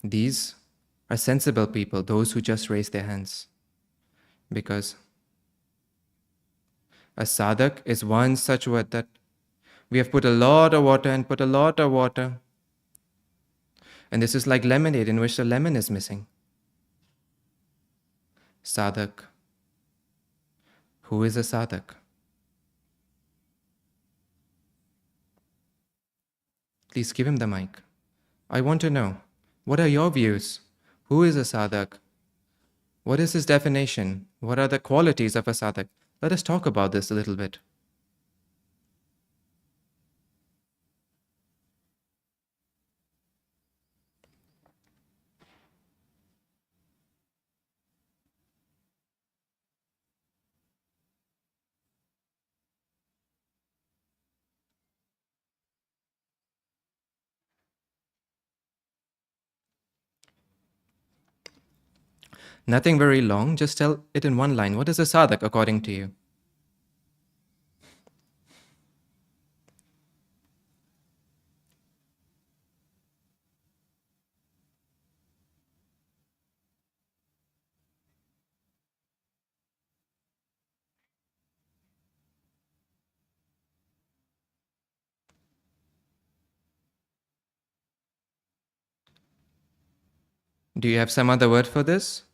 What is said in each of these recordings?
These are sensible people, those who just raise their hands. Because a sadhak is one such word that we have put a lot of water and put a lot of water. And this is like lemonade in which the lemon is missing. Sadhak. Who is a sadhak? Please give him the mic. I want to know, what are your views? Who is a sadhak? What is his definition? What are the qualities of a sadhak? Let us talk about this a little bit. Nothing very long, just tell it in one line. What is a sadhak according to you? Do you have some other word for this?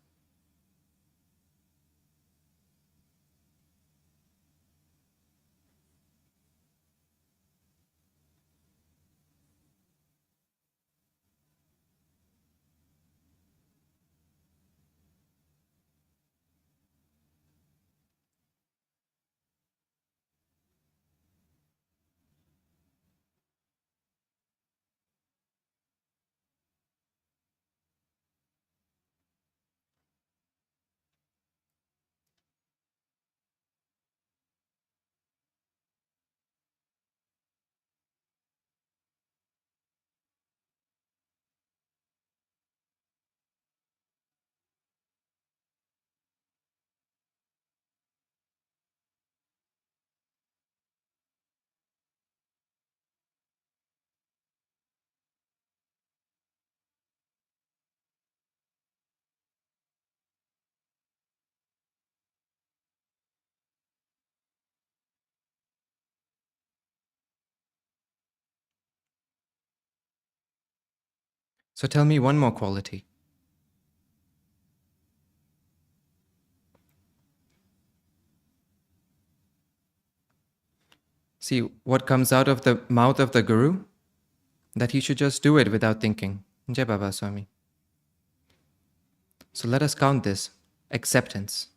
So tell me one more quality. See, what comes out of the mouth of the Guru? That he should just do it without thinking. Jai Baba Swami. So let us count this. Acceptance.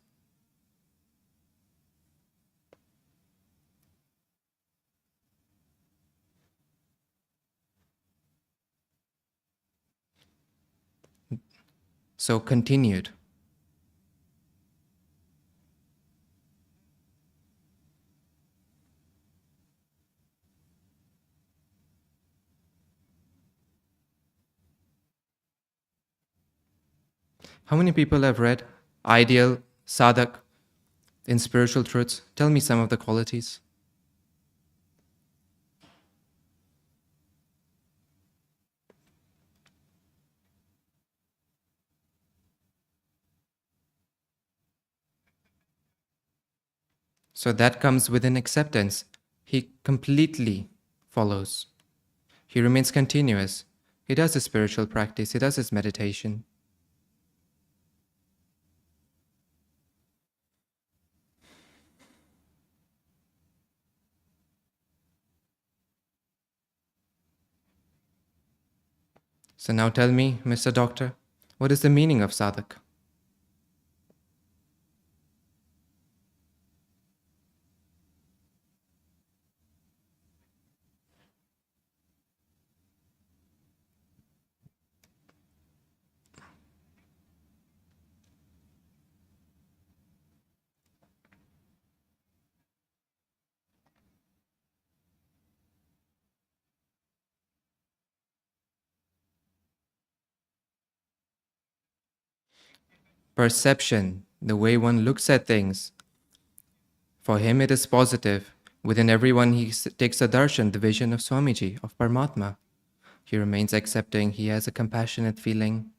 So continued. How many people have read Ideal, Sadhak, in Spiritual Truths? Tell me some of the qualities. So that comes within acceptance. He completely follows. He remains continuous. He does his spiritual practice. He does his meditation. So now tell me, Mr. Doctor, what is the meaning of sadhak? Perception, the way one looks at things. For him it is positive. Within everyone he takes a darshan, the vision of Swamiji, of Paramatma. He remains accepting. He has a compassionate feeling.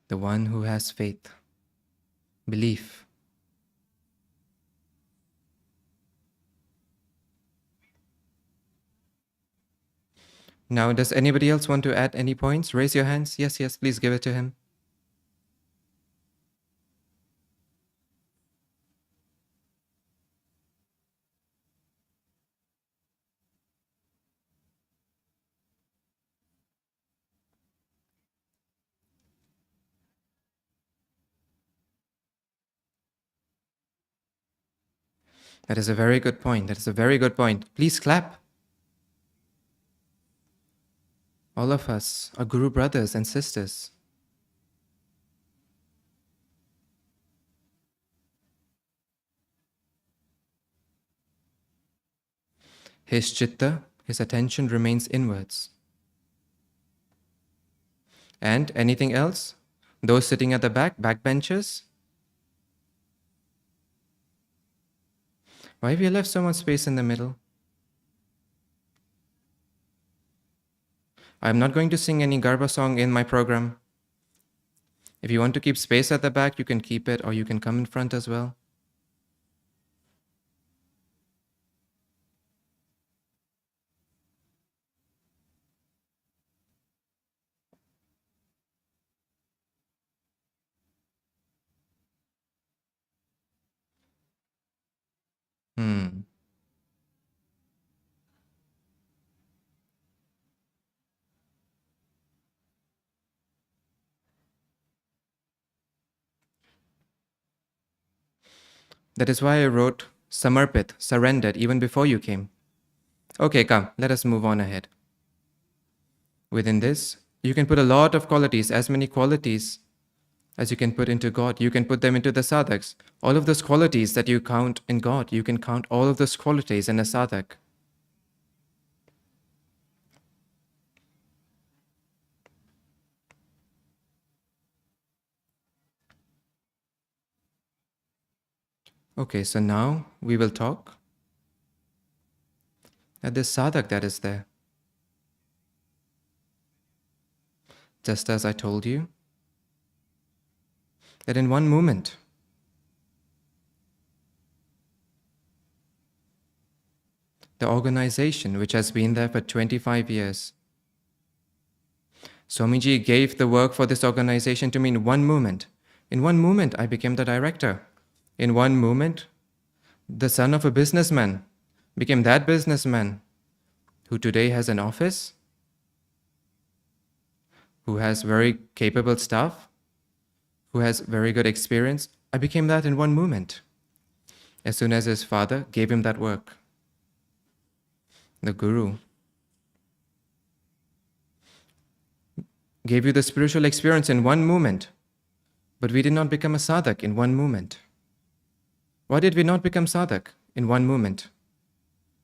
The one who has faith, belief. Now, does anybody else want to add any points? Raise your hands. Yes, yes, please give it to him. That is a very good point. That is a very good point. Please clap. All of us are Guru brothers and sisters. His chitta, his attention remains inwards. And anything else? Those sitting at the backbenchers? Why have you left so much space in the middle? I'm not going to sing any Garba song in my program. If you want to keep space at the back, you can keep it, or you can come in front as well. That is why I wrote Samarpit, surrendered, even before you came. Okay, come, let us move on ahead. Within this, you can put a lot of qualities, as many qualities as you can put into God. You can put them into the sadhaks. All of those qualities that you count in God, you can count all of those qualities in a sadhak. Okay, so now we will talk at this sadhak that is there. Just as I told you, that in one moment, the organization which has been there for 25 years, Swamiji gave the work for this organization to me in one moment. In one moment, I became the director. In one moment, the son of a businessman became that businessman who today has an office, who has very capable staff, who has very good experience. I became that in one moment, as soon as his father gave him that work. The Guru gave you the spiritual experience in one moment, but we did not become a sadhak in one moment. Why did we not become sadhak in one moment?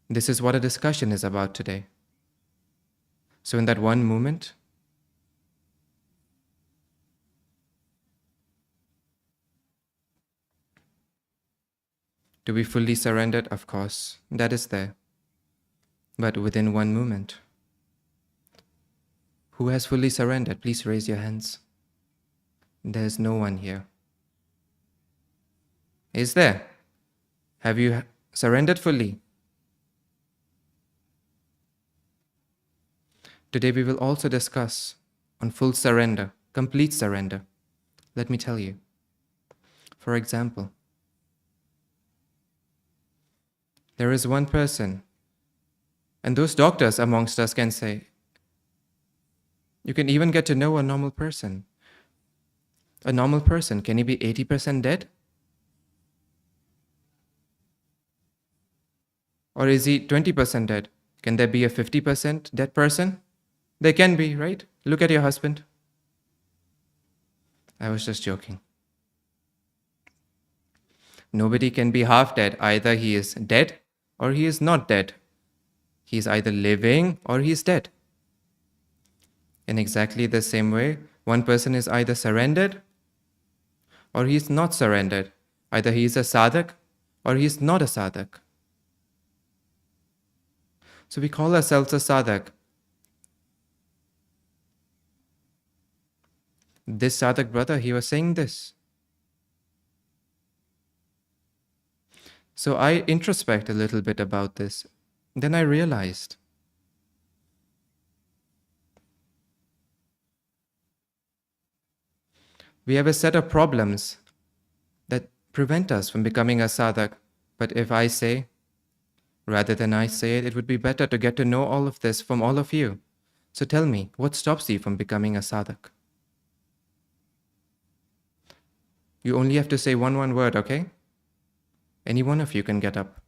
This is what a discussion is about today. So in that one moment, to be fully surrendered, of course, that is there. But within one moment, who has fully surrendered? Please raise your hands. There is no one here. Is there? Have you surrendered fully? Today we will also discuss on full surrender, complete surrender. Let me tell you. For example, there is one person, and those doctors amongst us can say, you can even get to know a normal person. A normal person, can he be 80% dead? Or is he 20% dead? Can there be a 50% dead person? There can be, right? Look at your husband. I was just joking. Nobody can be half dead. Either he is dead or he is not dead. He is either living or he is dead. In exactly the same way, one person is either surrendered or he is not surrendered. Either he is a sadhak or he is not a sadhak. So we call ourselves a sadhak. This sadhak brother, he was saying this. So I introspect a little bit about this. Then I realized we have a set of problems that prevent us from becoming a sadhak. But if I say, rather than I say it, it would be better to get to know all of this from all of you. So tell me, what stops you from becoming a sadhak? You only have to say one word, okay? Any one of you can get up.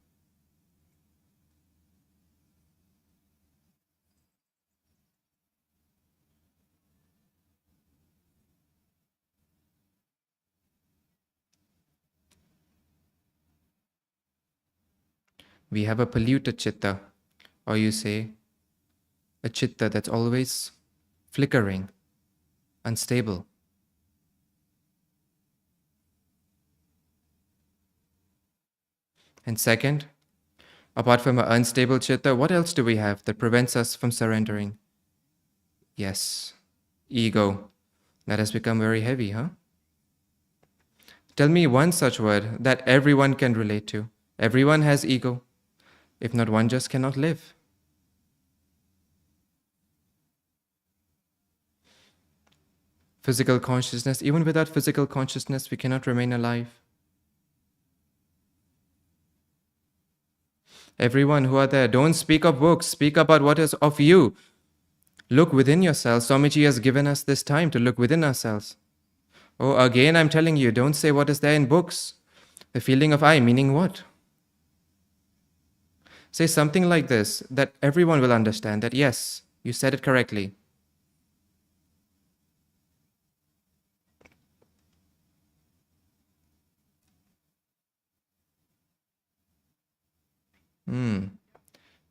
We have a polluted chitta, or you say a chitta that's always flickering, unstable. And second, apart from an unstable chitta, what else do we have that prevents us from surrendering? Yes, ego. That has become very heavy, huh? Tell me one such word that everyone can relate to. Everyone has ego. If not, one just cannot live. Physical consciousness, even without physical consciousness, we cannot remain alive. Everyone who are there, don't speak of books, speak about what is of you. Look within yourself. Swamiji has given us this time to look within ourselves. Oh, again, I'm telling you, don't say what is there in books. The feeling of I, meaning what? Say something like this, that everyone will understand that yes, you said it correctly.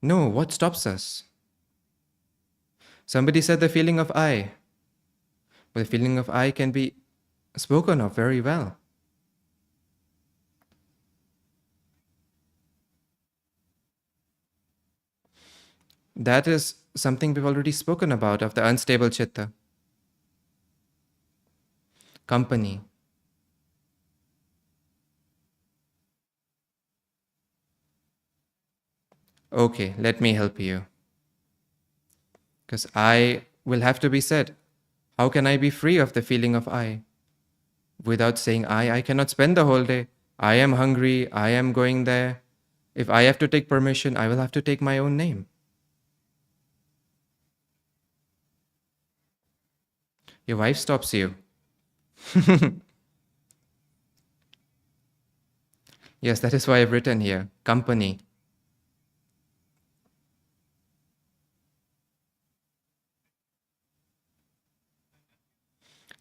No, what stops us? Somebody said the feeling of I. But the feeling of I can be spoken of very well. That is something we've already spoken about of the unstable chitta. Company. Okay, let me help you. Because I will have to be said. How can I be free of the feeling of I? Without saying I cannot spend the whole day. I am hungry, I am going there. If I have to take permission, I will have to take my own name. Your wife stops you. Yes, that is why I've written here. Company.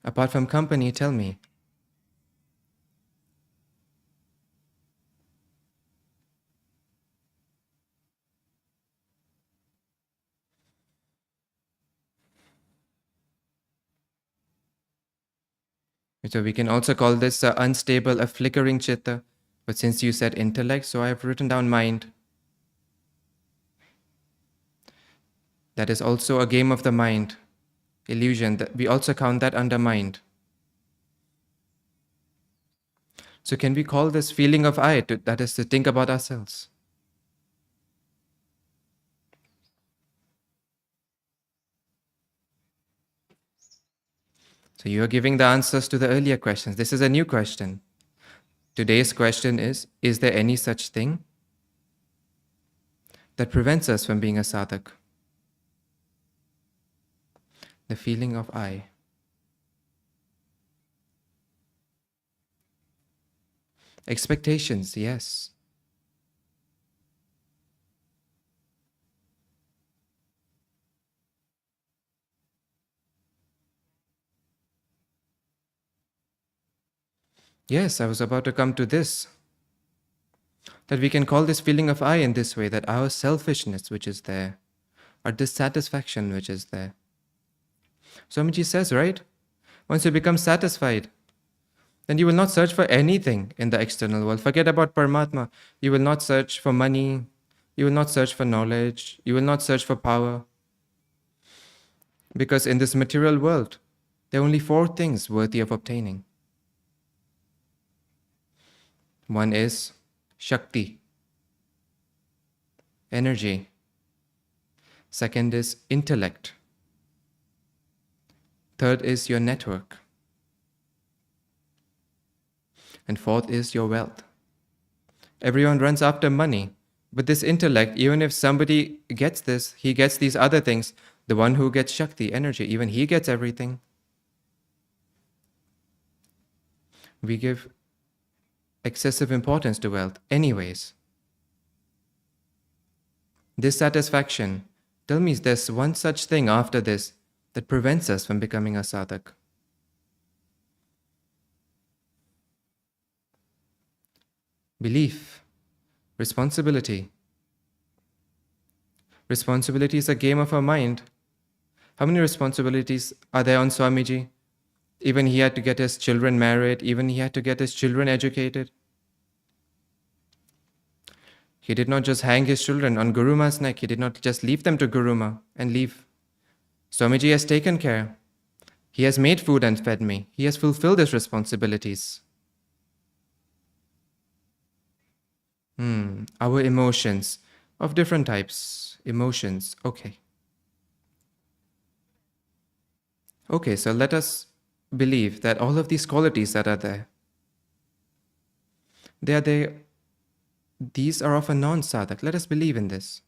Apart from company, tell me. So we can also call this unstable, a flickering chitta. But since you said intellect, so I have written down mind. That is also a game of the mind. Illusion. We also count that under mind. So can we call this feeling of I, that is to think about ourselves? So you are giving the answers to the earlier questions. This is a new question. Today's question is there any such thing that prevents us from being a sadhak? The feeling of I. Expectations, yes. Yes, I was about to come to this. That we can call this feeling of I in this way, that our selfishness which is there, our dissatisfaction which is there. Swamiji says, right? Once you become satisfied, then you will not search for anything in the external world. Forget about Paramatma. You will not search for money. You will not search for knowledge. You will not search for power. Because in this material world, there are only 4 things worthy of obtaining. One is Shakti, energy. Second is intellect. Third is your network. And fourth is your wealth. Everyone runs after money. But this intellect, even if somebody gets this, he gets these other things. The one who gets Shakti, energy, even he gets everything. We give excessive importance to wealth anyways. Dissatisfaction. Tell me, there's one such thing after this that prevents us from becoming a sadhak. Belief. Responsibility. Responsibility is a game of our mind. How many responsibilities are there on Swamiji? Even he had to get his children married, even he had to get his children educated. He did not just hang his children on Guruma's neck, he did not just leave them to Guruma and leave. Swamiji has taken care. He has made food and fed me. He has fulfilled his responsibilities. Our emotions of different types. Emotions, okay. Okay, so let us believe that all of these qualities that are there, these are of a non-sadhak. Let us believe in this.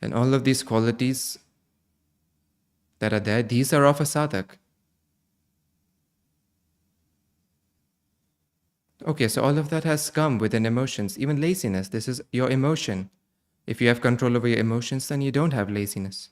And all of these qualities that are there, these are of a sadhak. Okay, so all of that has come within emotions. Even laziness, this is your emotion. If you have control over your emotions, then you don't have laziness.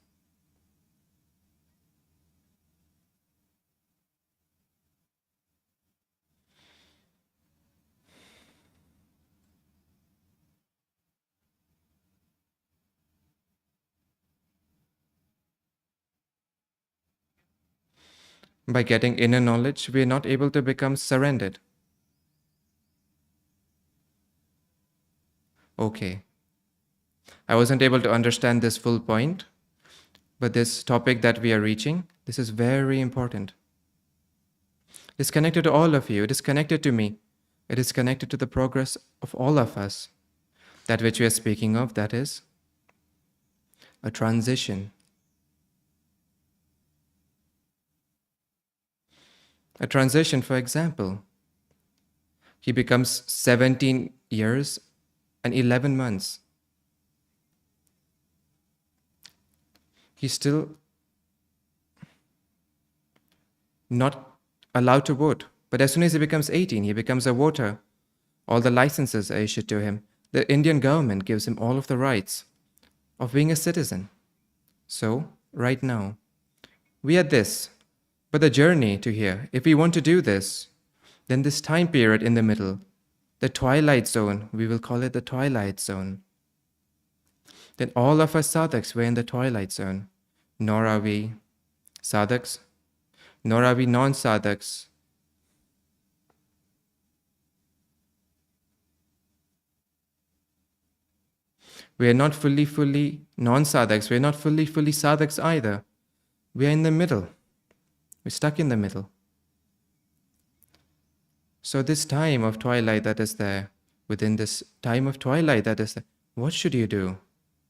By getting inner knowledge, we are not able to become surrendered. Okay. I wasn't able to understand this full point, but this topic that we are reaching, this is very important. It's connected to all of you. It is connected to me. It is connected to the progress of all of us. That which we are speaking of, that is a transition. A transition, for example, he becomes 17 years and 11 months. He's still not allowed to vote. But as soon as he becomes 18, he becomes a voter. All the licenses are issued to him. The Indian government gives him all of the rights of being a citizen. So, right now, we are this. But the journey to here, if we want to do this, then this time period in the middle, the twilight zone, we will call it the twilight zone. Then all of us sadhaks were in the twilight zone. Nor are we sadhaks, nor are we non-sadhaks. We are not fully non-sadhaks. We are not fully sadhaks either. We are in the middle. We're stuck in the middle. So this time of twilight that is there, within this time of twilight that is there, what should you do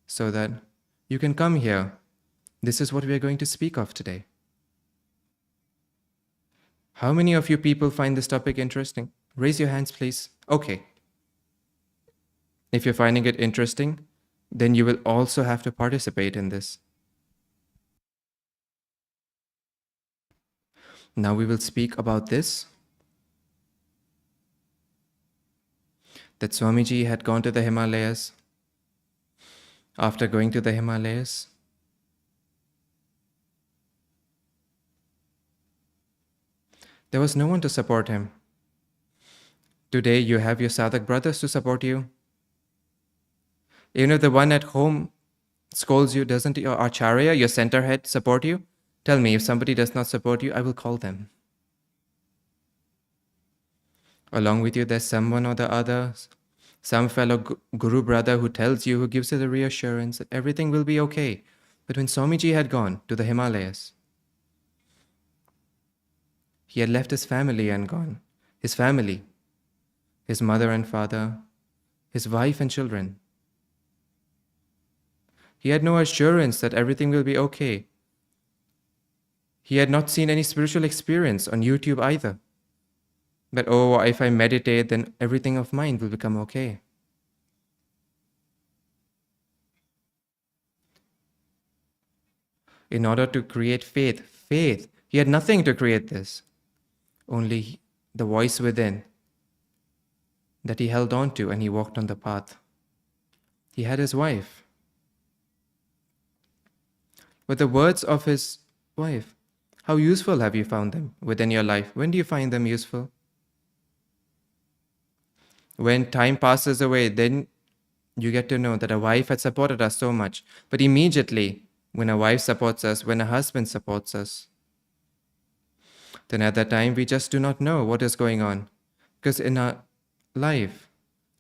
so that you can come here? This is what we are going to speak of today. How many of you people find this topic interesting? Raise your hands, please. Okay. If you're finding it interesting, then you will also have to participate in this. Now we will speak about this. That Swamiji had gone to the Himalayas. After going to the Himalayas, there was no one to support him. Today you have your sadhak brothers to support you. Even if the one at home scolds you, doesn't your acharya, your center head, support you? Tell me, if somebody does not support you, I will call them. Along with you, there's someone or the other, some fellow guru brother who tells you, who gives you the reassurance that everything will be okay. But when Swamiji had gone to the Himalayas, he had left his family and gone. His family, his mother and father, his wife and children. He had no assurance that everything will be okay. He had not seen any spiritual experience on YouTube either. That, oh, if I meditate, then everything of mine will become okay. In order to create faith, he had nothing to create this. Only the voice within that he held on to, and he walked on the path. He had his wife. But the words of his wife, how useful have you found them within your life? When do you find them useful? When time passes away, then you get to know that a wife had supported us so much. But immediately, when a wife supports us, when a husband supports us, then at that time we just do not know what is going on. Because in our life,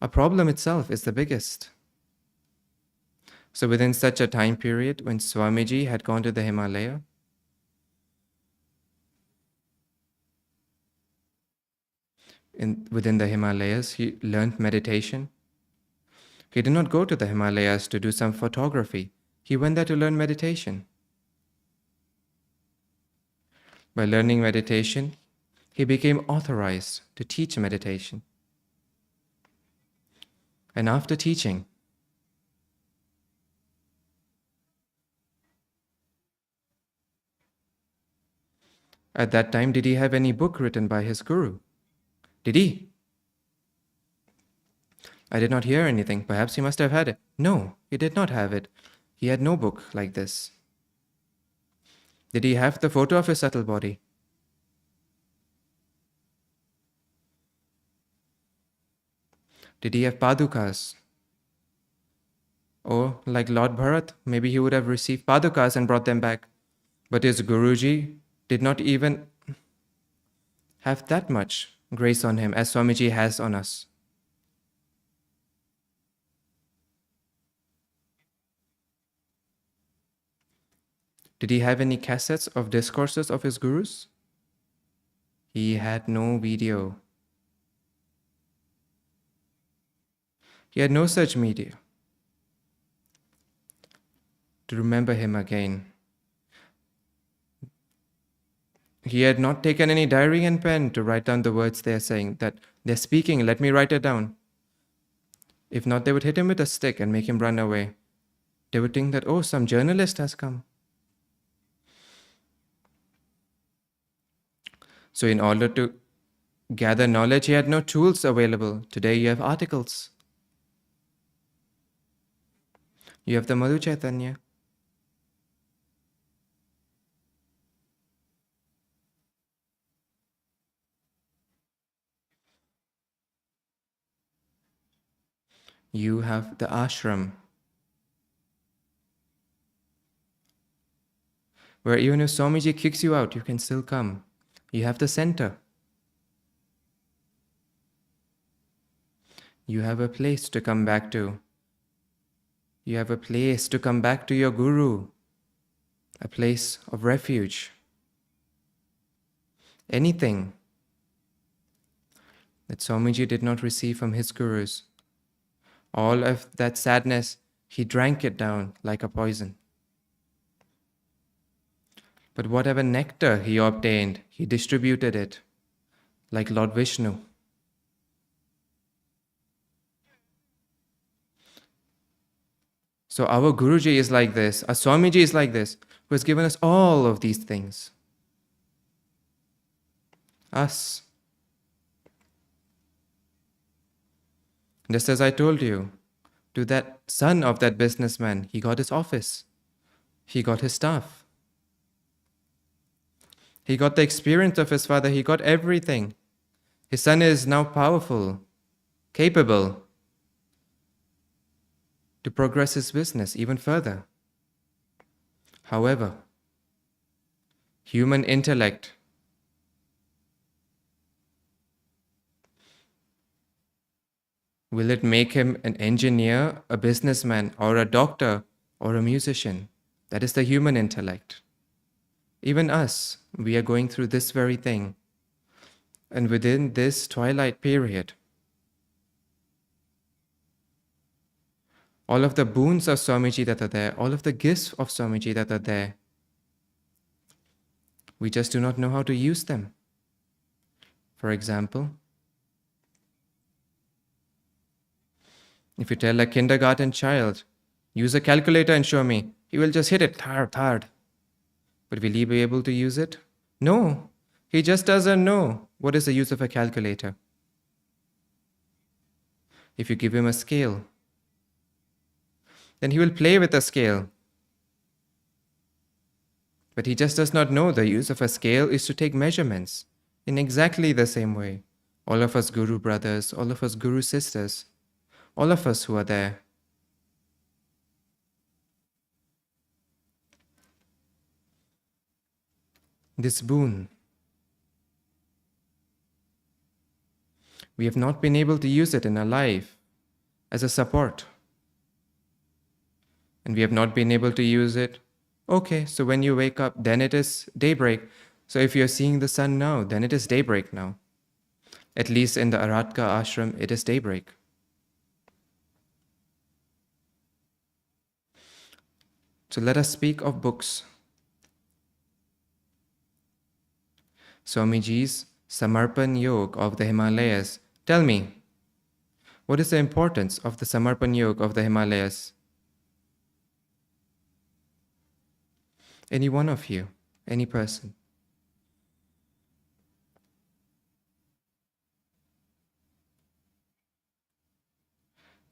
a problem itself is the biggest. So within such a time period, when Swamiji had gone to the Himalaya, within the Himalayas, he learned meditation. He did not go to the Himalayas to do some photography. He went there to learn meditation. By learning meditation, he became authorized to teach meditation. And after teaching, at that time, did he have any book written by his guru? Did he? I did not hear anything. Perhaps he must have had it. No, he did not have it. He had no book like this. Did he have the photo of his subtle body? Did he have padukas? Or, like Lord Bharat, maybe he would have received padukas and brought them back. But his Guruji did not even have that much grace on him as Swamiji has on us. Did he have any cassettes of discourses of his gurus? He had no video. He had no such media to remember him again. He had not taken any diary and pen to write down the words they are saying, that they're speaking, let me write it down. If not, they would hit him with a stick and make him run away. They would think that, oh, some journalist has come. So in order to gather knowledge, he had no tools available. Today you have articles. You have the Madhu Chaitanya. You have the ashram, where even if Swamiji kicks you out, you can still come. You have the center. You have a place to come back to. You have a place to come back to your Guru, a place of refuge. Anything that Swamiji did not receive from his Gurus, all of that sadness, he drank it down like a poison. But whatever nectar he obtained, he distributed it like Lord Vishnu. So our Guruji is like this, our Swamiji is like this, who has given us all of these things. Us. Just as I told you, to that son of that businessman, he got his office. He got his staff. He got the experience of his father. He got everything. His son is now powerful, capable to progress his business even further. However, human intellect will it make him an engineer, a businessman, or a doctor, or a musician? That is the human intellect. Even us, we are going through this very thing. And within this twilight period, all of the boons of Swamiji that are there, all of the gifts of Swamiji that are there, we just do not know how to use them. For example, if you tell a kindergarten child, use a calculator and show me, he will just hit it hard. But will he be able to use it? No, he just doesn't know what is the use of a calculator. If you give him a scale, then he will play with a scale. But he just does not know the use of a scale is to take measurements in exactly the same way. All of us Guru brothers, all of us Guru sisters, all of us who are there. This boon, we have not been able to use it in our life as a support. And we have not been able to use it. Okay, so when you wake up, then it is daybreak. So if you're seeing the sun now, then it is daybreak now. At least in the Aratka ashram, it is daybreak. So let us speak of books. Swamiji's Samarpan Yoga of the Himalayas. Tell me, what is the importance of the Samarpan Yoga of the Himalayas? Any one of you, any person.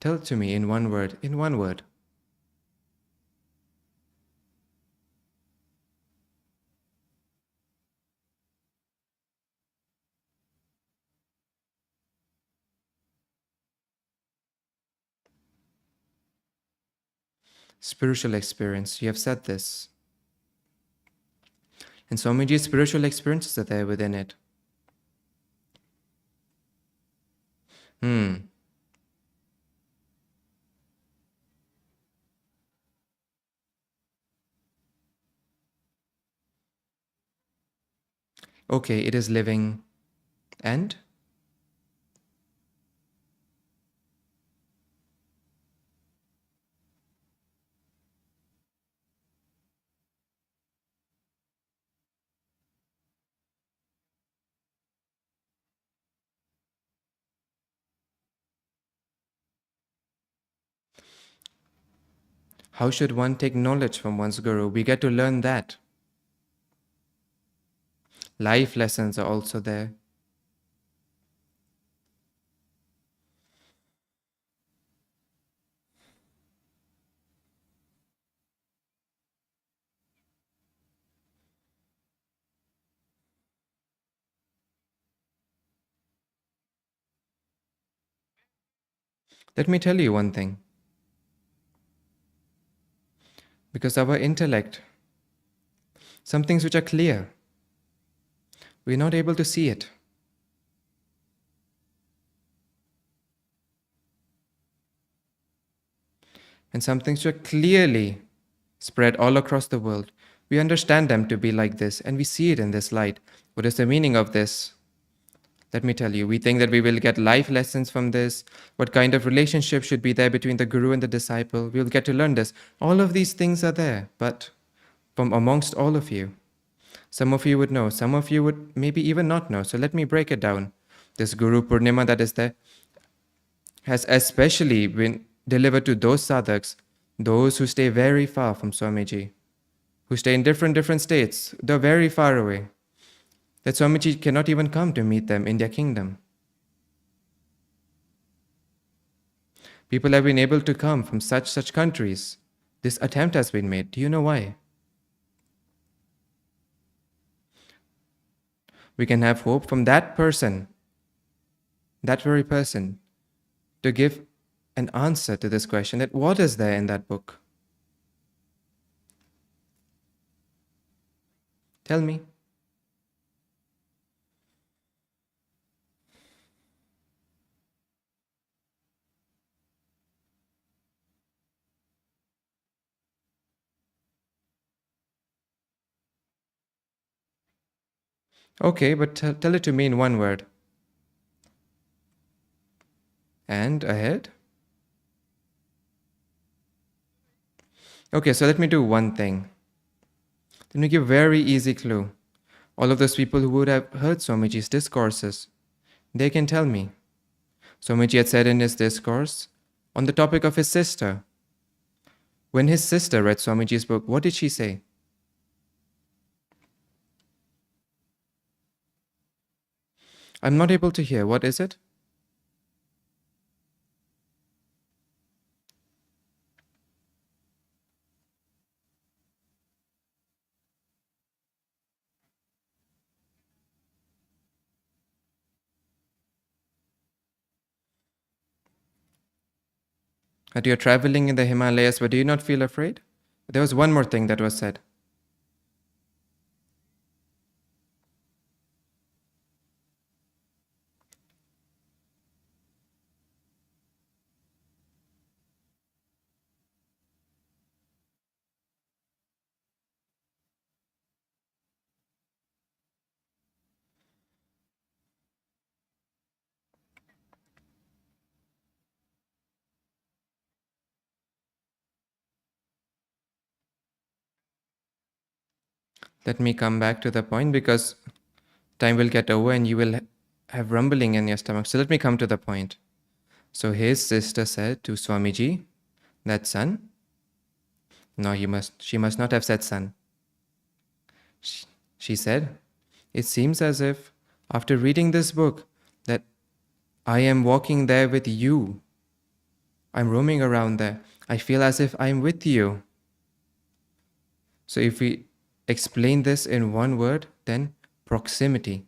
Tell it to me in one word, in one word. Spiritual experience, you have said this. And Swamiji's spiritual experiences are there within it. Okay, it is living. And? How should one take knowledge from one's Guru? We get to learn that. Life lessons are also there. Let me tell you one thing. Because our intellect, some things which are clear, we're not able to see it. And some things which are clearly spread all across the world, we understand them to be like this, and we see it in this light. What is the meaning of this? Let me tell you, we think that we will get life lessons from this. What kind of relationship should be there between the Guru and the disciple? We'll get to learn this. All of these things are there, but from amongst all of you, some of you would know, some of you would maybe even not know. So let me break it down. This Guru Purnima that is there has especially been delivered to those sadhaks, those who stay very far from Swamiji, who stay in different states. They're very far away. That Swamiji cannot even come to meet them in their kingdom. People have been able to come from such countries. This attempt has been made. Do you know why? We can have hope from that person that very person, to give an answer to this question, that what is there in that book? Tell me. Okay, but tell it to me in one word. And ahead? Okay, so let me do one thing. Let me give a very easy clue. All of those people who would have heard Swamiji's discourses, they can tell me. Swamiji had said in his discourse on the topic of his sister. When his sister read Swamiji's book, what did she say? I'm not able to hear. What is it? That you're traveling in the Himalayas, but do you not feel afraid? There was one more thing that was said. Let me come back to the point because time will get over and you will have rumbling in your stomach. So let me come to the point. So his sister said to Swamiji, that son? No, she must not have said son. She said, it seems as if after reading this book that I am walking there with you. I'm roaming around there. I feel as if I'm with you. So if we explain this in one word, then proximity.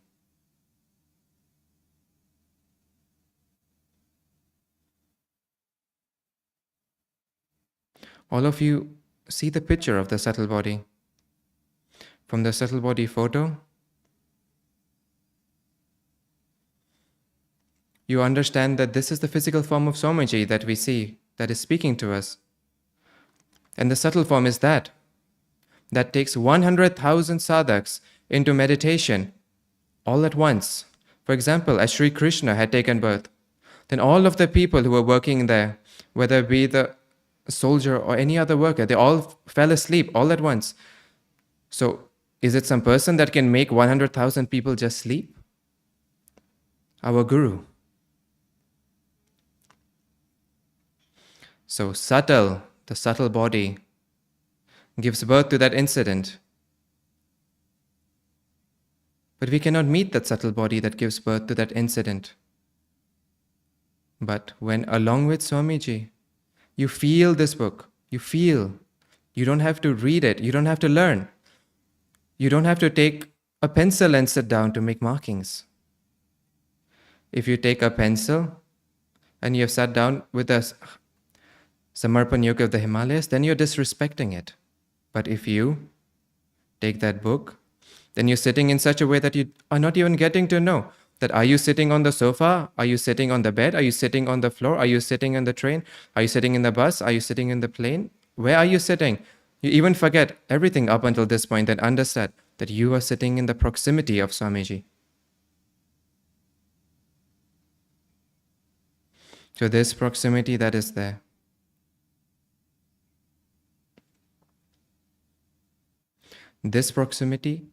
All of you see the picture of the subtle body. From the subtle body photo, you understand that this is the physical form of Swamiji that we see, that is speaking to us. And the subtle form is that takes 100,000 sadhaks into meditation all at once. For example, as Sri Krishna had taken birth, then all of the people who were working there, whether it be the soldier or any other worker, they all fell asleep all at once. So, is it some person that can make 100,000 people just sleep? Our Guru. So, the subtle body, gives birth to that incident. But we cannot meet that subtle body that gives birth to that incident. But when along with Swamiji, you feel this book, you feel. You don't have to read it, you don't have to learn. You don't have to take a pencil and sit down to make markings. If you take a pencil and you have sat down with a Samarpan Yoga of the Himalayas, then you're disrespecting it. But if you take that book, then you're sitting in such a way that you are not even getting to know that are you sitting on the sofa? Are you sitting on the bed? Are you sitting on the floor? Are you sitting in the train? Are you sitting in the bus? Are you sitting in the plane? Where are you sitting? You even forget everything up until this point and understand that you are sitting in the proximity of Swamiji. So this proximity that is there. This proximity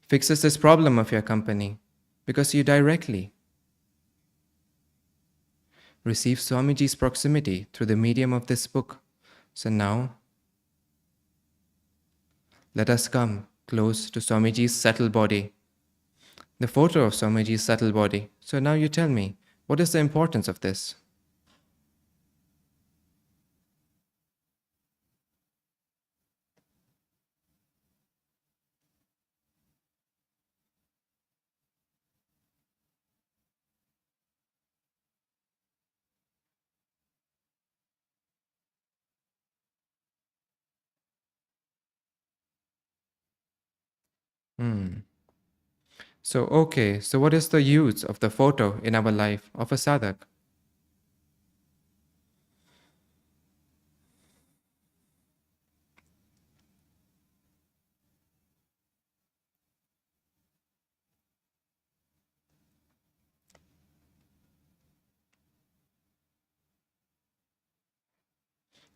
fixes this problem of your company because you directly receive Swamiji's proximity through the medium of this book. So now, let us come close to Swamiji's subtle body, the photo of Swamiji's subtle body. So now you tell me, what is the importance of this? So, okay, so what is the use of the photo in our life of a sadhak?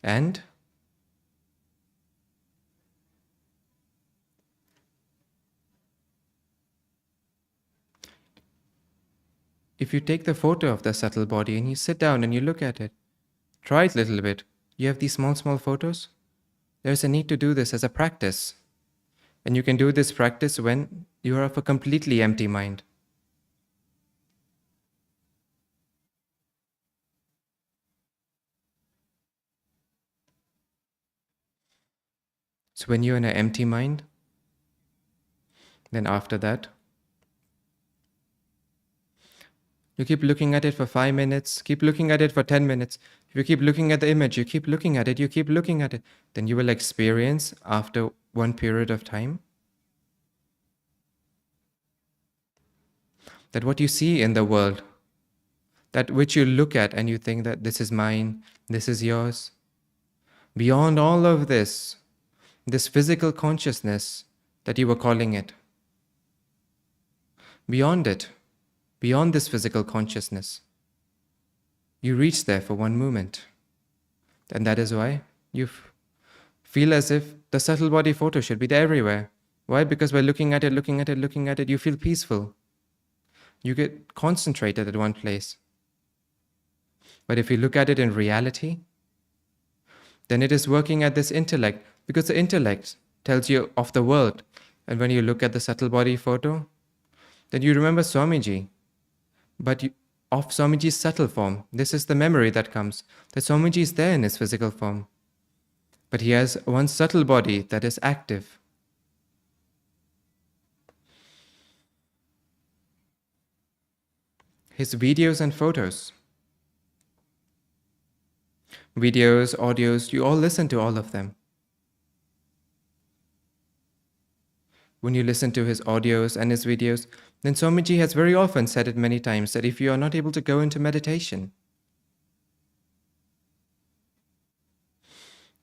And if you take the photo of the subtle body and you sit down and you look at it, try it a little bit. You have these small, small photos. There's a need to do this as a practice. And you can do this practice when you are of a completely empty mind. So when you're in an empty mind, then after that, you keep looking at it for 5 minutes, keep looking at it for 10 minutes. If you keep looking at the image, you keep looking at it, you keep looking at it, then you will experience after one period of time that what you see in the world, that which you look at and you think that this is mine, this is yours, beyond all of this physical consciousness that you were calling it, beyond it, beyond this physical consciousness, you reach there for one moment. And that is why you feel as if the subtle body photo should be there everywhere. Why? Because by looking at it, looking at it, looking at it, you feel peaceful. You get concentrated at one place. But if you look at it in reality, then it is working at this intellect, because the intellect tells you of the world. And when you look at the subtle body photo, then you remember Swamiji, but of Swamiji's subtle form. This is the memory that comes, that Swamiji is there in his physical form. But he has one subtle body that is active. His videos and photos, audios, you all listen to all of them. When you listen to his audios and his videos, then Swamiji has very often said it many times that if you are not able to go into meditation,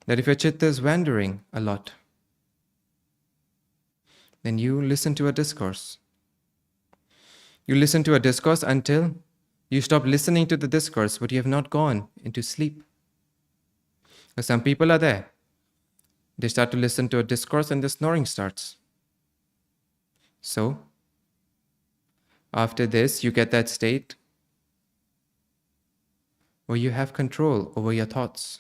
that if your chitta is wandering a lot, then you listen to a discourse. You listen to a discourse until you stop listening to the discourse, but you have not gone into sleep. Some people are there. They start to listen to a discourse and the snoring starts. So, after this, you get that state where you have control over your thoughts.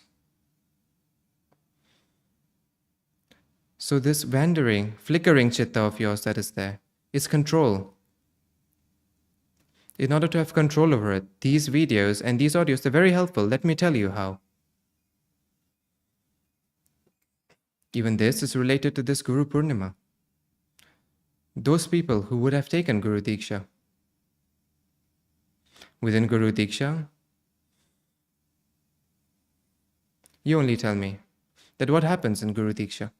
So this wandering, flickering chitta of yours that is there is control. In order to have control over it, these videos and these audios, they're very helpful. Let me tell you how. Even this is related to this Guru Purnima. Those people who would have taken Guru Diksha. Within Guru Diksha, you only tell me that what happens in Guru Diksha.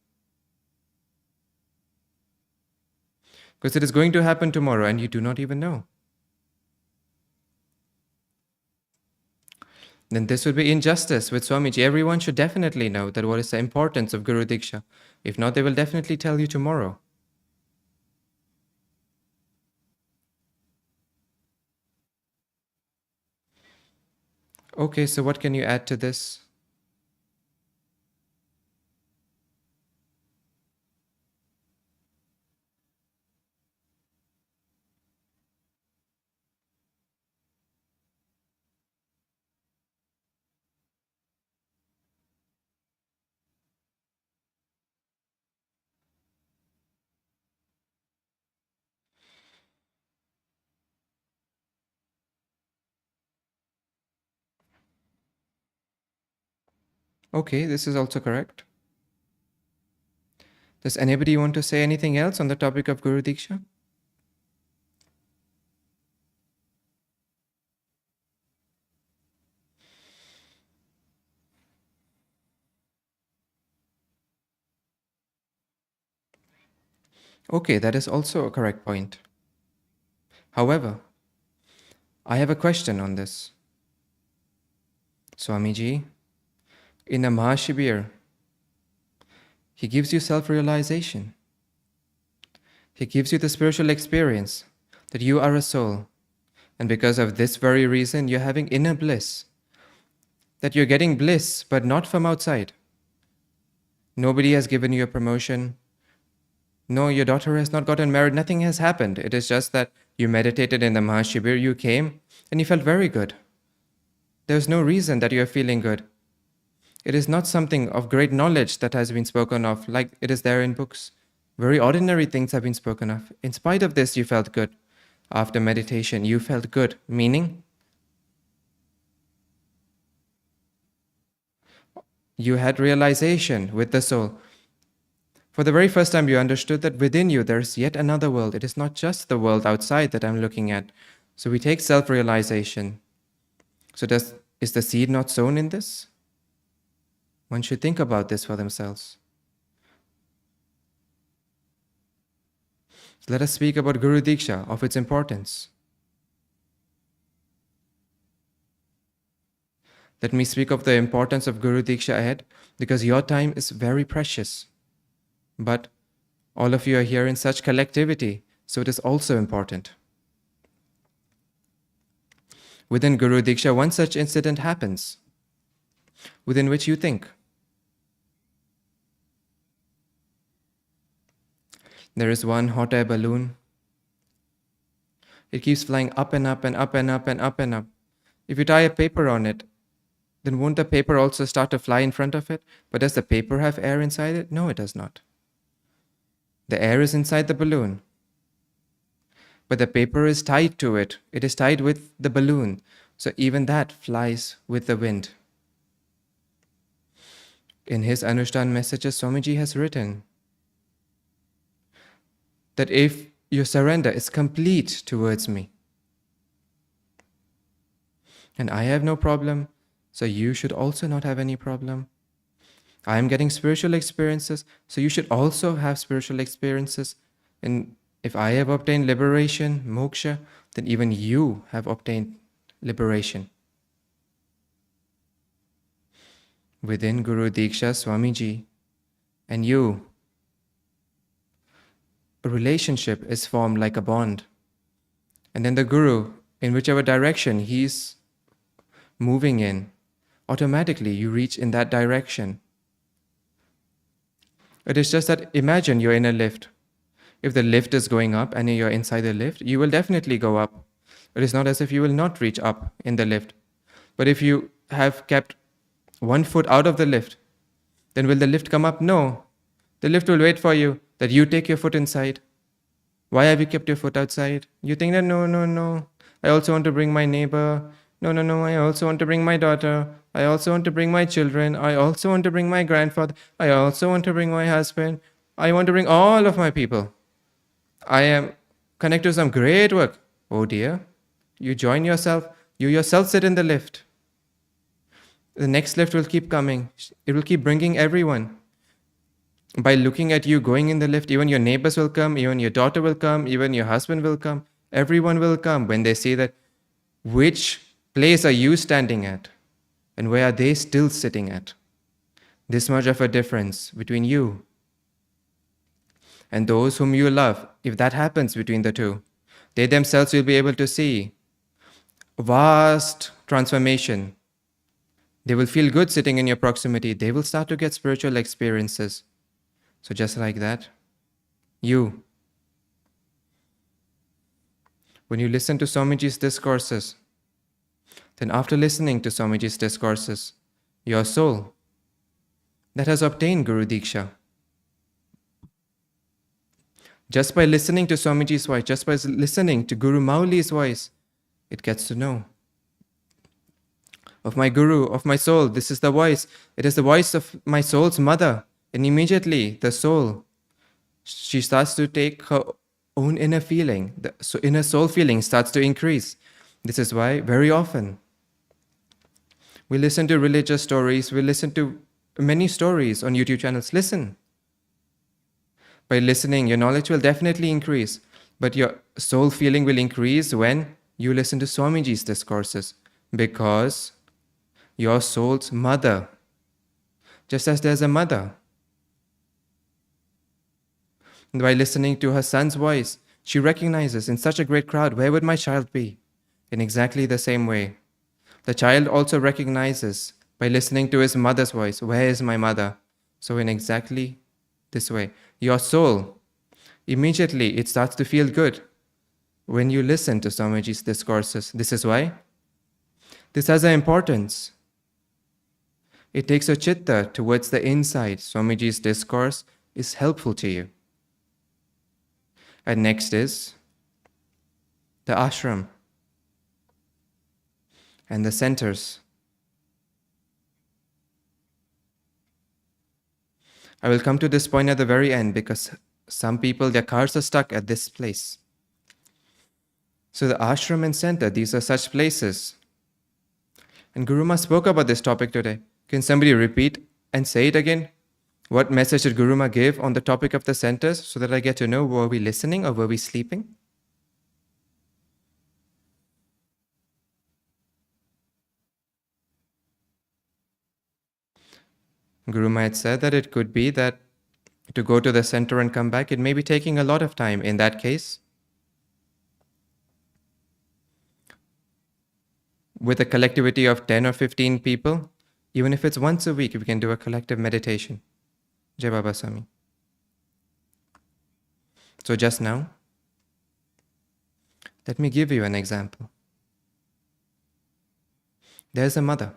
Because it is going to happen tomorrow and you do not even know. Then this would be injustice with Swamiji. Everyone should definitely know that what is the importance of Guru Diksha. If not, they will definitely tell you tomorrow. Okay, so what can you add to this? Okay, this is also correct. Does anybody want to say anything else on the topic of Guru Diksha? Okay, that is also a correct point. However, I have a question on this. Swamiji, in a Mahashibir, he gives you self realization. He gives you the spiritual experience that you are a soul. And because of this very reason, you're having inner bliss. That you're getting bliss, but not from outside. Nobody has given you a promotion. No, your daughter has not gotten married. Nothing has happened. It is just that you meditated in the Mahashibir, you came, and you felt very good. There's no reason that you're feeling good. It is not something of great knowledge that has been spoken of, like it is there in books. Very ordinary things have been spoken of. In spite of this, you felt good. After meditation, you felt good. Meaning, you had realization with the soul. For the very first time, you understood that within you there's yet another world. It is not just the world outside that I'm looking at. So we take self-realization. So is the seed not sown in this? One should think about this for themselves. So let us speak about Guru Diksha, of its importance. Let me speak of the importance of Guru Diksha ahead, because your time is very precious. But all of you are here in such collectivity, so it is also important. Within Guru Diksha, one such incident happens, within which you think. There is one hot air balloon. It keeps flying up and up and up and up and up and up. If you tie a paper on it, then won't the paper also start to fly in front of it? But does the paper have air inside it? No, it does not. The air is inside the balloon. But the paper is tied to it. It is tied with the balloon. So even that flies with the wind. In his Anushthan messages, Swamiji has written that if your surrender is complete towards me, and I have no problem, so you should also not have any problem. I am getting spiritual experiences, so you should also have spiritual experiences. And if I have obtained liberation, moksha, then even you have obtained liberation. Within Guru Diksha, Swamiji, and you, a relationship is formed like a bond. And then the Guru, in whichever direction he's moving in, automatically you reach in that direction. It is just that imagine you're in a lift. If the lift is going up and you're inside the lift, you will definitely go up. It is not as if you will not reach up in the lift. But if you have kept 1 foot out of the lift, then will the lift come up? No. The lift will wait for you, that you take your foot inside. Why have you kept your foot outside? You think that no, I also want to bring my neighbor. No, I also want to bring my daughter. I also want to bring my children. I also want to bring my grandfather. I also want to bring my husband. I want to bring all of my people. I am connected to some great work. Oh dear, you join yourself. You yourself sit in the lift. The next lift will keep coming. It will keep bringing everyone. By looking at you going in the lift, even your neighbors will come, even your daughter will come, even your husband will come. Everyone will come when they see that which place are you standing at and where are they still sitting at. This much of a difference between you and those whom you love. If that happens between the two, they themselves will be able to see vast transformation. They will feel good sitting in your proximity. They will start to get spiritual experiences. So just like that, you, when you listen to Swamiji's discourses, then after listening to Swamiji's discourses, your soul that has obtained Guru Diksha, just by listening to Swamiji's voice, just by listening to Guru Mauli's voice, it gets to know of my Guru, of my soul. This is the voice. It is the voice of my soul's mother. And immediately the soul, she starts to take her own inner feeling. The inner soul feeling starts to increase. This is why very often we listen to religious stories, we listen to many stories on YouTube channels. Listen. By listening, your knowledge will definitely increase, but your soul feeling will increase when you listen to Swamiji's discourses, because your soul's mother, just as there's a mother, by listening to her son's voice, she recognizes in such a great crowd, where would my child be? In exactly the same way, the child also recognizes by listening to his mother's voice, where is my mother? So in exactly this way, your soul, immediately it starts to feel good when you listen to Swamiji's discourses. This is why this has an importance. It takes your chitta towards the inside. Swamiji's discourse is helpful to you. And next is the ashram and the centers. I will come to this point at the very end, because some people, their cars are stuck at this place. So the ashram and center, these are such places. And Guru Ma spoke about this topic today. Can somebody repeat and say it again? What message did Guru Ma give on the topic of the centers, so that I get to know, were we listening or were we sleeping? Guru Ma had said that it could be that to go to the center and come back, it may be taking a lot of time. In that case, with a collectivity of 10 or 15 people, even if it's once a week, we can do a collective meditation. Jai Baba Swami. So just now, let me give you an example. There's a mother.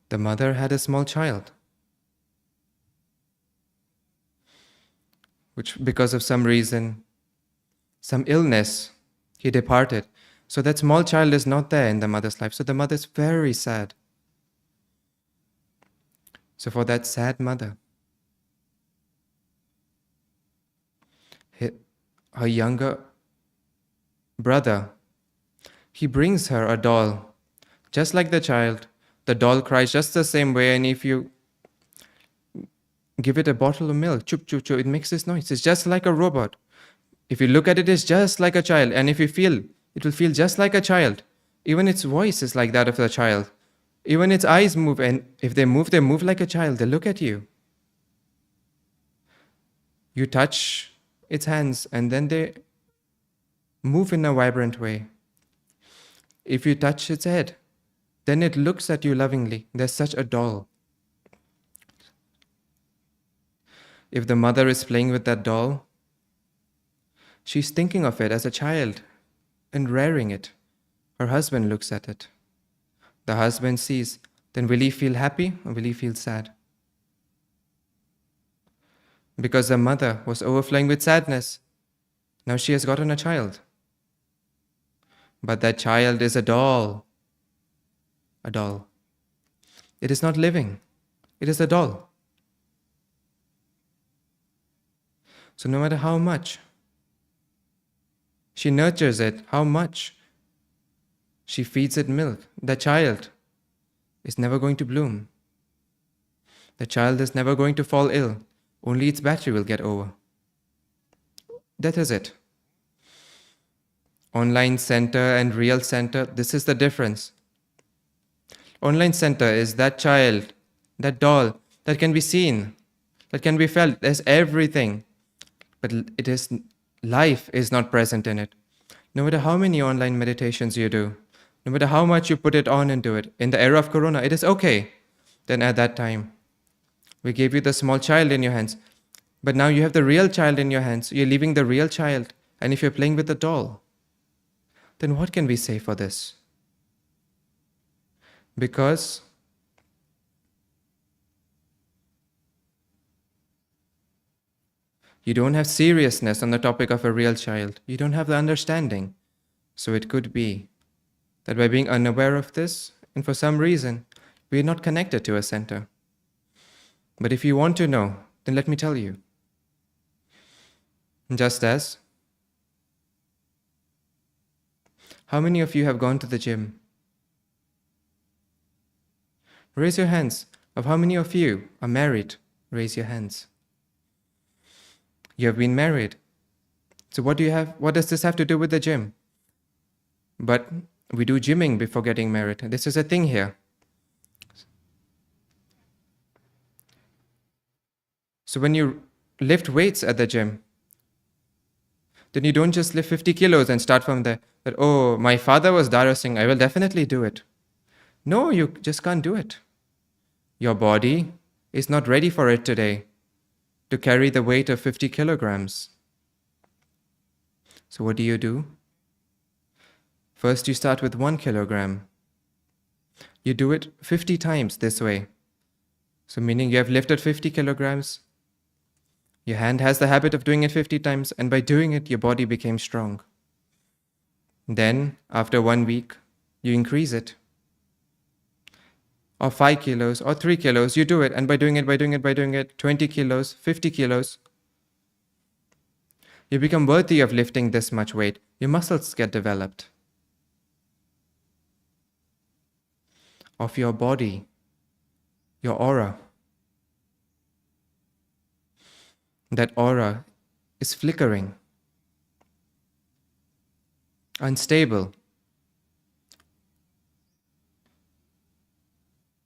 The mother had a small child, which because of some reason, some illness, he departed. So that small child is not there in the mother's life. So the mother is very sad. So for that sad mother, her younger brother, he brings her a doll, just like the child. The doll cries just the same way, and if you give it a bottle of milk, chup chup chup, it makes this noise. It's just like a robot. If you look at it, it's just like a child, and if you feel, it will feel just like a child. Even its voice is like that of the child. Even its eyes move, and if they move like a child. They look at you. You touch its hands, and then they move in a vibrant way. If you touch its head, then it looks at you lovingly. There's such a doll. If the mother is playing with that doll, she's thinking of it as a child and rearing it. Her husband looks at it. The husband sees. Then will he feel happy or will he feel sad? Because the mother was overflowing with sadness. Now she has gotten a child. But that child is a doll. A doll. It is not living. It is a doll. So no matter how much she nurtures it, how much she feeds it milk, the child is never going to bloom. The child is never going to fall ill. Only its battery will get over. That is it. Online center and real center, this is the difference. Online center is that child, that doll, that can be seen, that can be felt. There's everything. But life is not present in it. No matter how many online meditations you do, no matter how much you put it on and do it, in the era of Corona, it is okay. Then at that time, we gave you the small child in your hands. But now you have the real child in your hands. You're leaving the real child. And if you're playing with the doll, then what can we say for this? Because you don't have seriousness on the topic of a real child. You don't have the understanding. So it could be that by being unaware of this, and for some reason, we are not connected to a center. But if you want to know, then let me tell you. Just as, how many of you have gone to the gym? Raise your hands. Of how many of you are married? Raise your hands. You have been married. So what does this have to do with the gym? But we do gymming before getting married. This is a thing here. So when you lift weights at the gym, then you don't just lift 50 kilos and start from there. But, oh, my father was Dara Singh, I will definitely do it. No, you just can't do it. Your body is not ready for it today to carry the weight of 50 kilograms. So what do? First, you start with 1 kilogram. You do it 50 times this way. So meaning you have lifted 50 kilograms. Your hand has the habit of doing it 50 times, and by doing it, your body became strong. Then, after 1 week, you increase it. Or 5 kilos, or 3 kilos, you do it, and by doing it, 20 kilos, 50 kilos, you become worthy of lifting this much weight. Your muscles get developed. Of your body, your aura. That aura is flickering, unstable.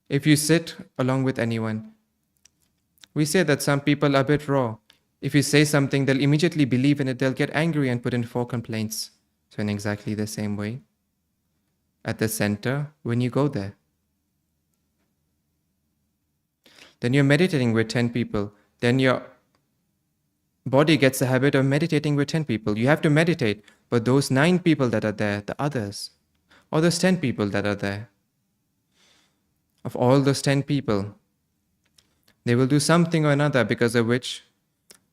If you sit along with anyone, we say that some people are a bit raw. If you say something, they'll immediately believe in it, they'll get angry and put in 4 complaints. So in exactly the same way, at the center, when you go there, then you're meditating with 10 people, then your body gets the habit of meditating with 10 people. You have to meditate, but those 9 people that are there, the others, or those 10 people that are there, of all those 10 people, they will do something or another because of which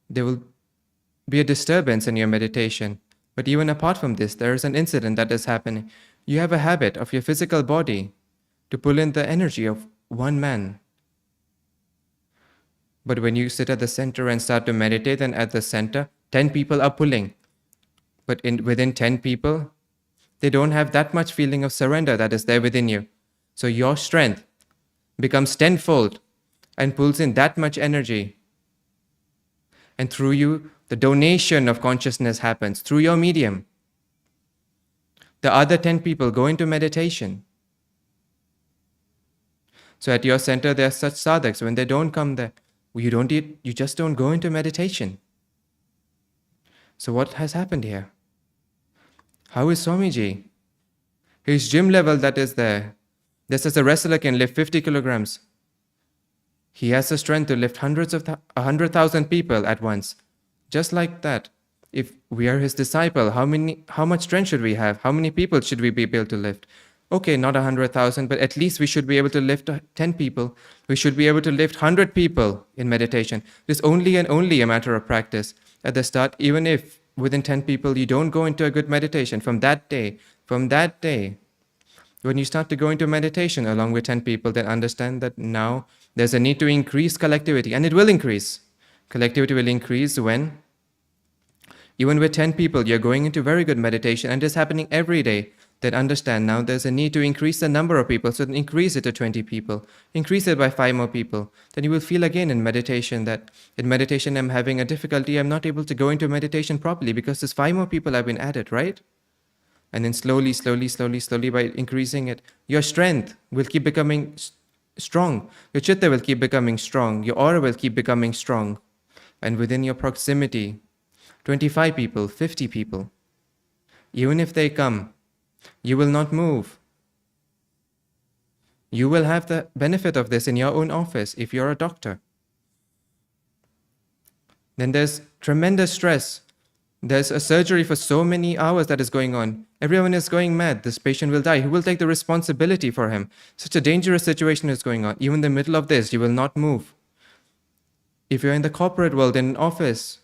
there will be a disturbance in your meditation. But even apart from this, there is an incident that is happening. You have a habit of your physical body to pull in the energy of one man. But when you sit at the center and start to meditate, then at the center, 10 people are pulling. But within 10 people, they don't have that much feeling of surrender that is there within you. So your strength becomes tenfold and pulls in that much energy. And through you, the donation of consciousness happens through your medium. The other 10 people go into meditation. So at your center, there are such sadhaks. When they don't come there, you just don't go into meditation. So what has happened here? How is Swamiji? His gym level that is there, just as a wrestler can lift 50 kilograms, he has the strength to lift 100,000 people at once. Just like that, if we are his disciple, how much strength should we have? How many people should we be able to lift? Okay, not 100,000, but at least we should be able to lift 10 people. We should be able to lift 100 people in meditation. It is only and only a matter of practice. At the start, even if within 10 people you don't go into a good meditation, from that day, when you start to go into meditation along with 10 people, then understand that now there's a need to increase collectivity, and it will increase. Collectivity will increase when, even with 10 people, you're going into very good meditation, and it's happening every day. Then understand now there's a need to increase the number of people, so then increase it to 20 people, increase it by 5 more people. Then you will feel again in meditation that in meditation I'm having a difficulty, I'm not able to go into meditation properly because there's 5 more people have been added, right? And then slowly by increasing it, your strength will keep becoming strong. Your chitta will keep becoming strong. Your aura will keep becoming strong. And within your proximity, 25 people, 50 people, even if they come, you will not move. You will have the benefit of this in your own office if you're a doctor. Then there's tremendous stress. There's a surgery for so many hours that is going on. Everyone is going mad. This patient will die. Who will take the responsibility for him? Such a dangerous situation is going on. Even in the middle of this, you will not move. If you're in the corporate world, in an office,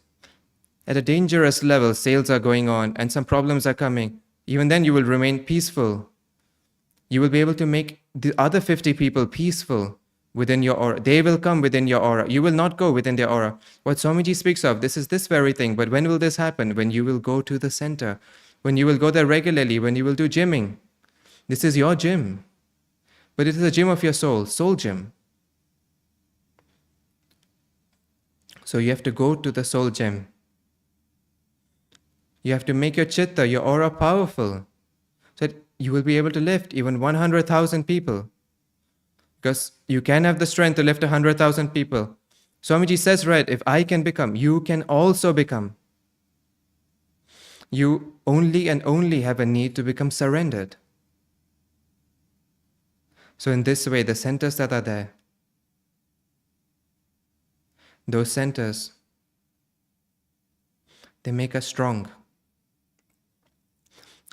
at a dangerous level, sales are going on and some problems are coming. Even then, you will remain peaceful. You will be able to make the other 50 people peaceful within your aura. They will come within your aura. You will not go within their aura. What Swamiji speaks of, this is this very thing. But when will this happen? When you will go to the center. When you will go there regularly. When you will do gymming. This is your gym. But it is a gym of your soul. Soul gym. So you have to go to the soul gem. You have to make your chitta, your aura powerful, so that you will be able to lift even 100,000 people. Because you can have the strength to lift 100,000 people. Swamiji says, right, if I can become, you can also become. You only and only have a need to become surrendered. So in this way, the centers that are there, those centers, they make us strong.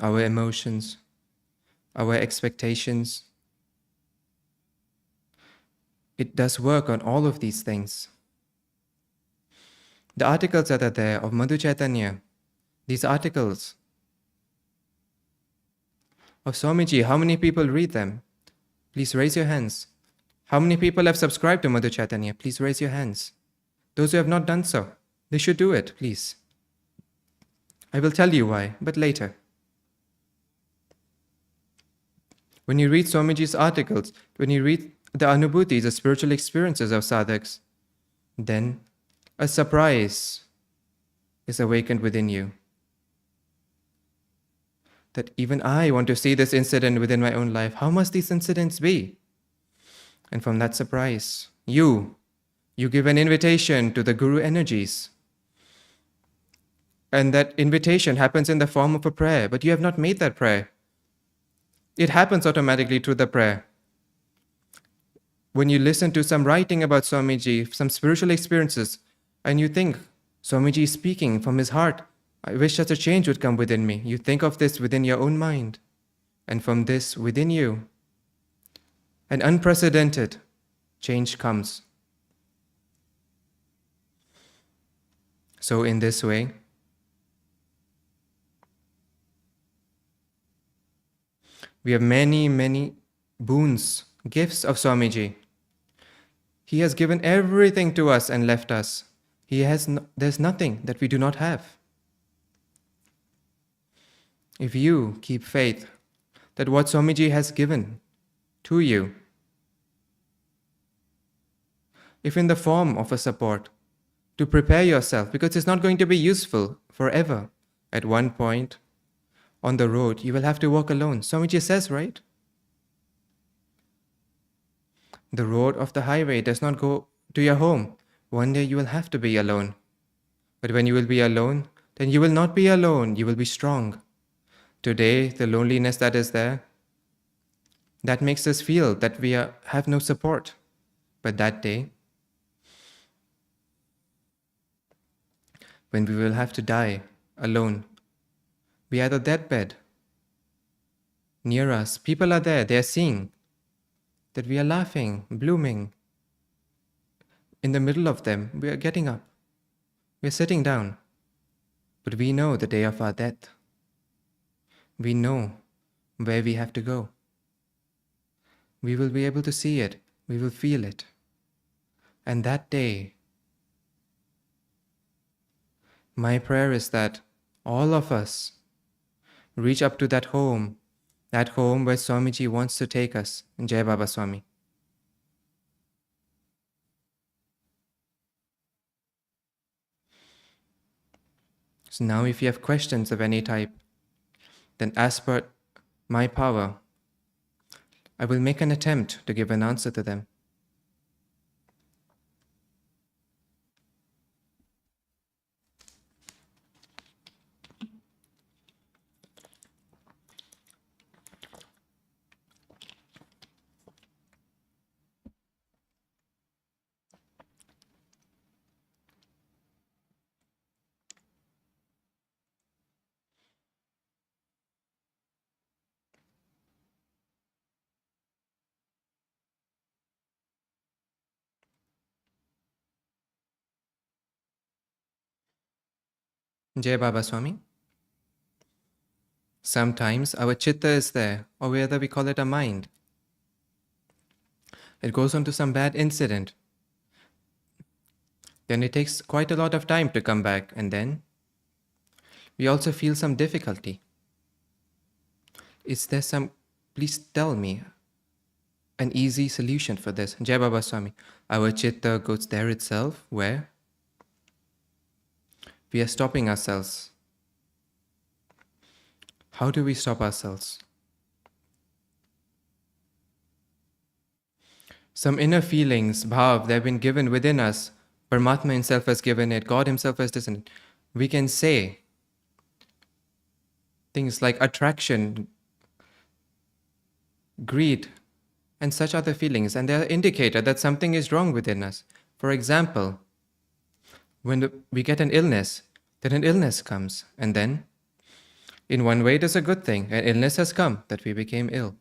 Our emotions, our expectations, it does work on all of these things. The articles that are there of Madhu Chaitanya, these articles of Swamiji, how many people read them? Please raise your hands. How many people have subscribed to Madhu Chaitanya? Please raise your hands. Those who have not done so, they should do it, please. I will tell you why, but later. When you read Swamiji's articles, when you read the Anubhutis, the spiritual experiences of sadhaks, then a surprise is awakened within you. That even I want to see this incident within my own life. How must these incidents be? And from that surprise, you give an invitation to the Guru energies. And that invitation happens in the form of a prayer, but you have not made that prayer. It happens automatically through the prayer. When you listen to some writing about Swamiji, some spiritual experiences, and you think, Swamiji is speaking from his heart, I wish such a change would come within me. You think of this within your own mind. And from this within you, an unprecedented change comes. So in this way, we have many, many boons, gifts of Swamiji. He has given everything to us and left us. There's nothing that we do not have. If you keep faith that what Swamiji has given to you, if in the form of a support, to prepare yourself, because it's not going to be useful forever. At one point on the road, you will have to walk alone. Swamiji says, right? The road of the highway does not go to your home. One day you will have to be alone. But when you will be alone, then you will not be alone. You will be strong. Today, the loneliness that is there, that makes us feel that we have no support. But that day, when we will have to die alone, we are at the deathbed. Near us, people are there, they are seeing that we are laughing, blooming. In the middle of them, we are getting up. We are sitting down. But we know the day of our death. We know where we have to go. We will be able to see it. We will feel it. And that day, my prayer is that all of us reach up to that home where Swamiji wants to take us. Jai Baba Swami. So now if you have questions of any type, then as per my power, I will make an attempt to give an answer to them. Jai Baba Swami. Sometimes our chitta is there, or whether we call it a mind. It goes on to some bad incident. Then it takes quite a lot of time to come back, and then we also feel some difficulty. Is there please tell me, an easy solution for this? Jai Baba Swami. Our chitta goes there itself, where? we are stopping ourselves. How do we stop ourselves? Some inner feelings, bhav, they've been given within us. Paramatma himself has given it. God himself has given it. We can say things like attraction, greed, and such other feelings, and they're an indicator that something is wrong within us. For example, when we get an illness, then an illness comes, and then, in one way, it is a good thing. An illness has come, that we became ill.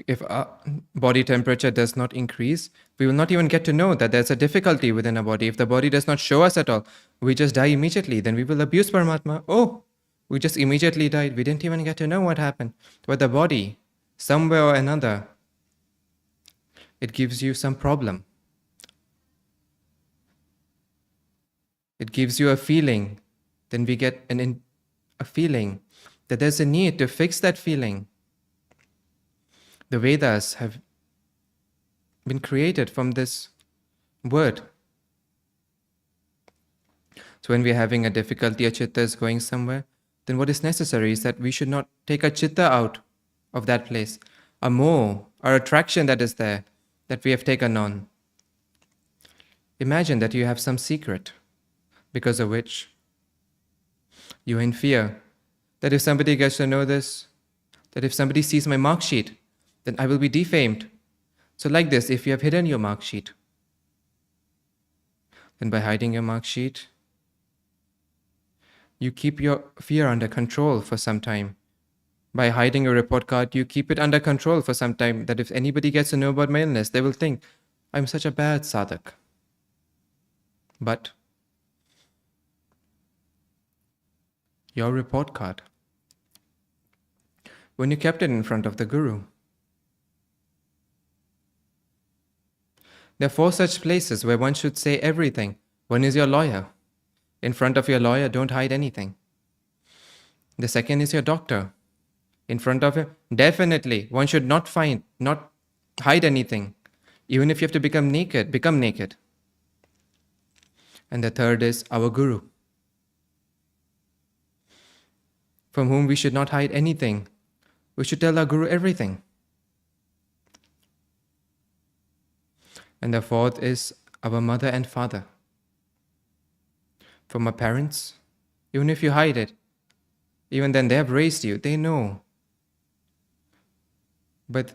If our body temperature does not increase, we will not even get to know that there's a difficulty within our body. If the body does not show us at all, we just die immediately. Then we will abuse Paramatma. Oh, we just immediately died. We didn't even get to know what happened. But the body, somewhere or another, it gives you some problem. It gives you a feeling. Then we get a feeling that there's a need to fix that feeling. The Vedas have been created from this word. So when we're having a difficulty, a chitta is going somewhere, then what is necessary is that we should not take a chitta out of that place. A moh, our attraction that is there, that we have taken on. Imagine that you have some secret, because of which you're in fear, that if somebody gets to know this, that if somebody sees my mark sheet, then I will be defamed. So like this, if you have hidden your mark sheet, then by hiding your mark sheet, you keep your fear under control for some time. By hiding a report card, you keep it under control for some time, that if anybody gets to know about my illness, they will think, I'm such a bad sadhak. But your report card, when you kept it in front of the Guru, there are 4 such places where one should say everything. One is your lawyer. In front of your lawyer, don't hide anything. The second is your doctor. In front of him, definitely, one should not hide anything. Even if you have to become naked. And the third is our Guru, from whom we should not hide anything. We should tell our Guru everything. And the fourth is our mother and father. From our parents, even if you hide it, even then they have raised you, they know. But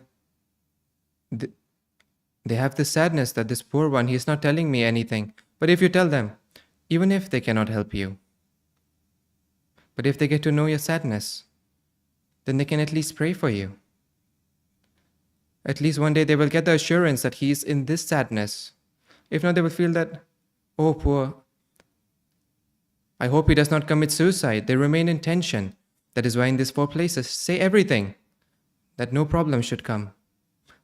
they have this sadness that this poor one, he is not telling me anything. But if you tell them, even if they cannot help you, but if they get to know your sadness, then they can at least pray for you. At least one day they will get the assurance that he is in this sadness. If not, they will feel that, oh poor, I hope he does not commit suicide. They remain in tension. That is why in these 4 places, say everything, that no problem should come.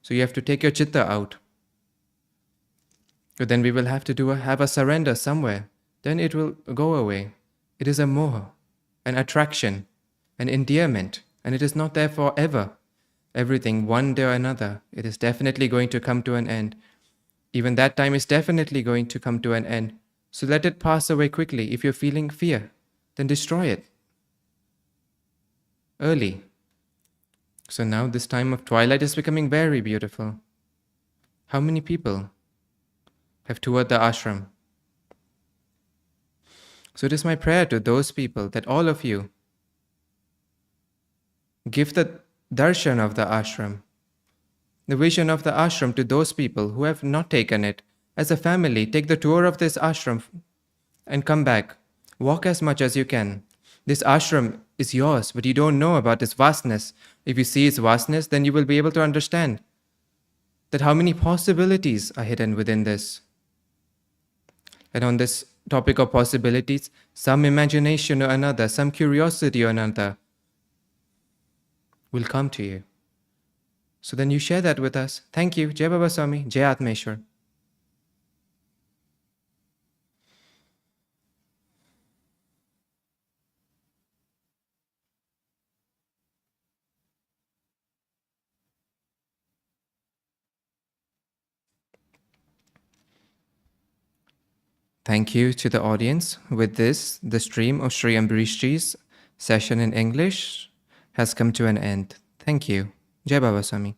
So you have to take your chitta out. But then we will have to have a surrender somewhere. Then it will go away. It is a moha, an attraction, an endearment, and it is not there forever. Everything, one day or another, it is definitely going to come to an end. Even that time is definitely going to come to an end. So let it pass away quickly. If you're feeling fear, then destroy it early. So now this time of twilight is becoming very beautiful. How many people have toured the ashram? So it is my prayer to those people that all of you give the darshan of the ashram, the vision of the ashram to those people who have not taken it. As a family, take the tour of this ashram and come back. Walk as much as you can. This ashram is yours, but you don't know about its vastness. If you see its vastness, then you will be able to understand that how many possibilities are hidden within this. And on this topic of possibilities, some imagination or another, some curiosity or another will come to you. So then you share that with us. Thank you. Jai Baba Swami. Jai Atmeshwar. Thank you to the audience. With this, the stream of Sri Ambareeshji's session in English has come to an end. Thank you. Jai Baba Swami.